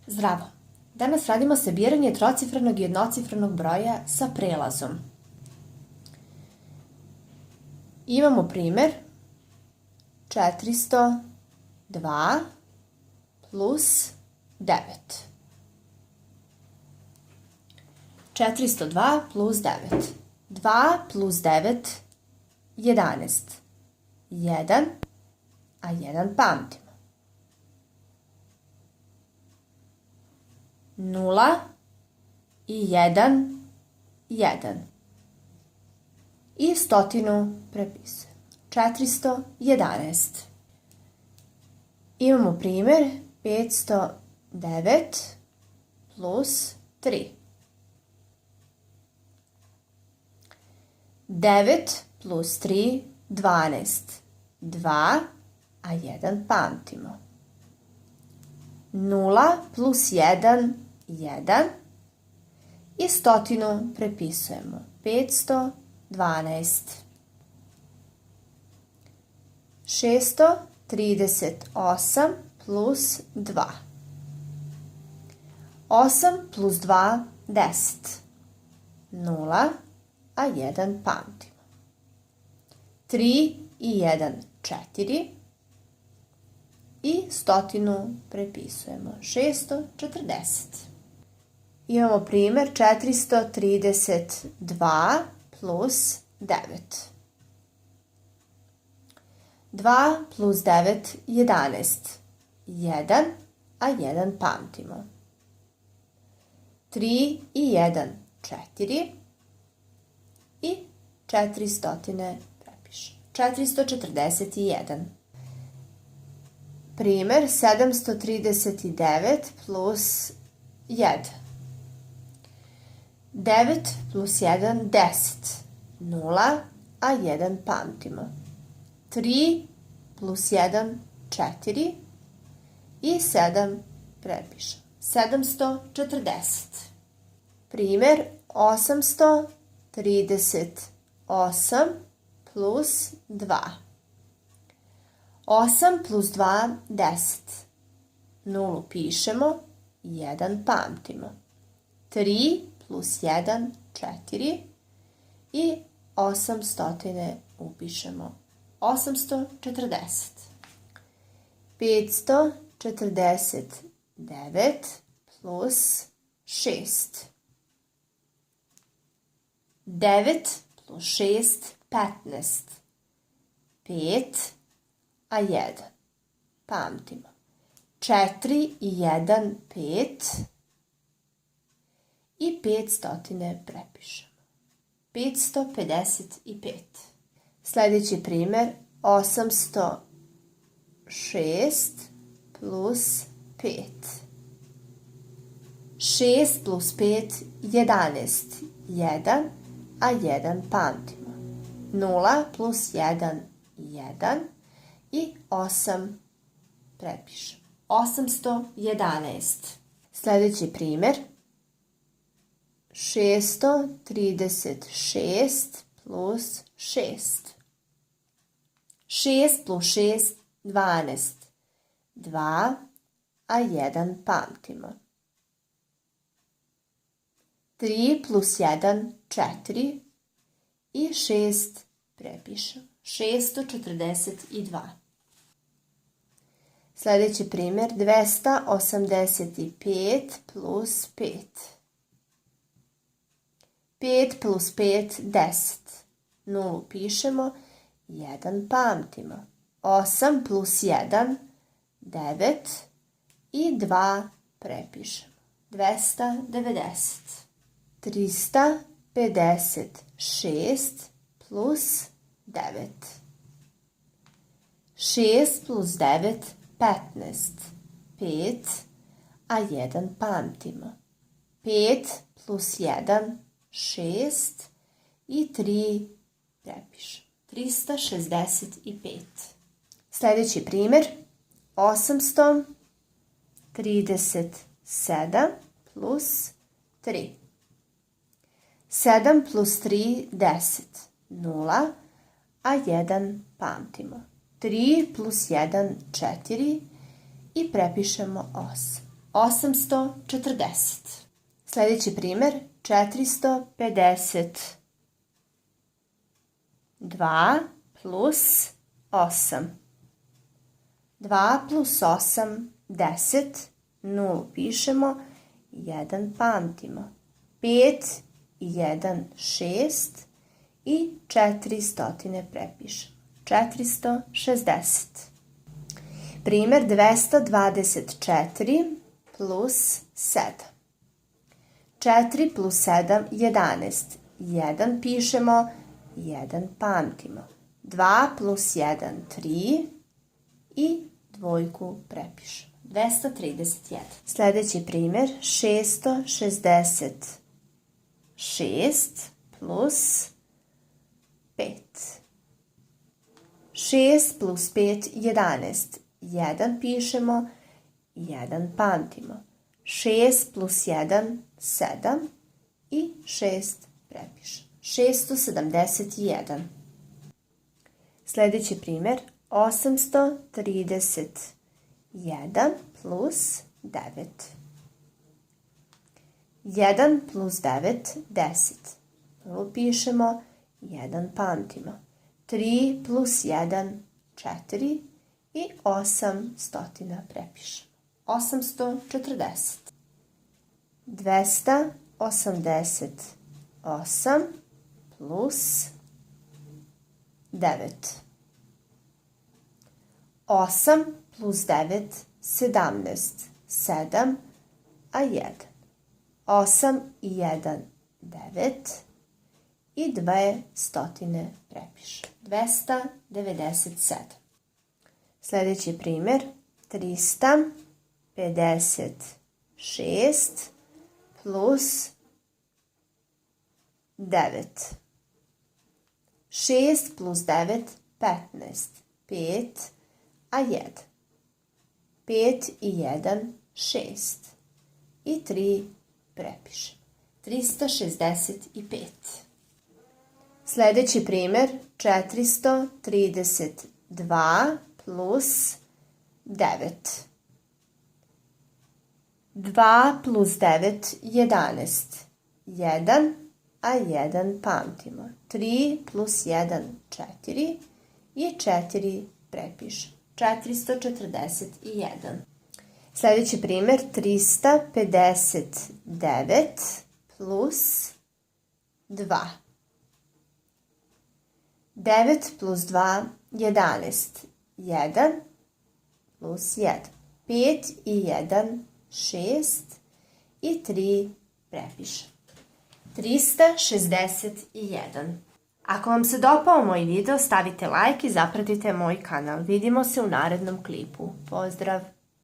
Zdravo! Danas radimo sabiranje trocifrenog i jednocifrenog broja sa prelazom. Imamo primer 402 plus 9. 402 plus 9. 2 plus 9, 11. 1, a 1 pamtimo. 0 i 1, 1. I stotinu prepisujemo. 411. Imamo primer 509 plus 3. 9 plus 3, 12. 2, a 1 pamtimo. 0 plus 1, 1. I stotinu prepisujemo. 512. 638 plus 2. 8 plus 2, 10. 0, a 1 pamtimo. 3 i 1, 4. I stotinu prepisujemo. 640. Imamo primer 432 plus 9. 2 plus 9, 11. 1, a 1 pamtimo. 3 i 1, 4. I 400 prepišemo. 441. Primer 739 plus 1. 9 plus 1, 10. 0, a 1 pamtimo. 3 plus 1, 4. I 7 prepišemo. 740. Primer 838 plus 2. 8 plus 2, 10. 0 pišemo, 1 pamtimo. 3 plus 1, 4. I 800 upišemo. 840. 549 plus 6. 9 plus 6, 15. 5, a 1. Pamtimo. 4 i 1, 5. I 500 prepišemo. 555. Sljedeći primer 806 plus 5. 6 plus 5, 11. 1, a 1 pamtimo. 0 plus 1, 1. I 8 prepišemo. 811. Sljedeći primer 636 plus 6. 6 plus 6, 12. 2, a 1 pamtimo. 3 plus 1, 4. I 6 prepišemo. 642. Sljedeći primjer 285 plus 5. 5 plus 5, 10. 0 pišemo, 1 pamtimo. 8 plus 1, 9. I 2 prepišemo. 290. 356 plus 9. 6 plus 9, 15. 5, a 1 pamtimo. 5 plus 1, 6. I 3 prepišemo. 365. Sljedeći primjer 837 plus 3. 7 plus 3, 10. 0, a 1 pamtimo. 3 plus 1, 4 i prepišemo 8. 840. Sljedeći primjer 450. 2 plus 8. 2 plus 8, 10. 0 pišemo, 1 pamtimo. 5 i 1, 6. I 400 prepišemo. 460. Primjer 224 plus 7. 4 plus 7, 11. 1 pišemo, 1 pamtimo. 2 plus 1, 3. I dvojku prepišemo. 231. Sljedeći primjer 666 plus 5. 6 plus 5, 11. 1 pišemo, 1 pamtimo. 6 plus 1, 7. I 6 prepišemo. 671. Sljedeći primjer 831 plus 9. 1 plus 9, 10. Ovo pišemo, 1 pamtimo. 3 plus 1, 4. I 800 prepišemo. 840. 288 plus 9. 8 plus 9, 17. 7, a 1. 8 i 1, 9. I 200 prepišemo. 297. Sljedeći primjer 356 plus 9. 6 plus 9, 15. 5, a 1. 5 i 1, 6. I 3 prepišemo. 365. Sljedeći primjer 432 plus 9. 2 plus 9, 11. 1, a 1 pamtimo. 3 plus 1, 4. I 4 prepišemo. 441. Sljedeći primjer 359 plus 2. 9 plus 2, 11. 1 plus 1. 5 i 1, 6. I 3 prepišemo. 361. Ako vam se dopao moj video, stavite like i zapratite moj kanal. Vidimo se u narednom klipu. Pozdrav!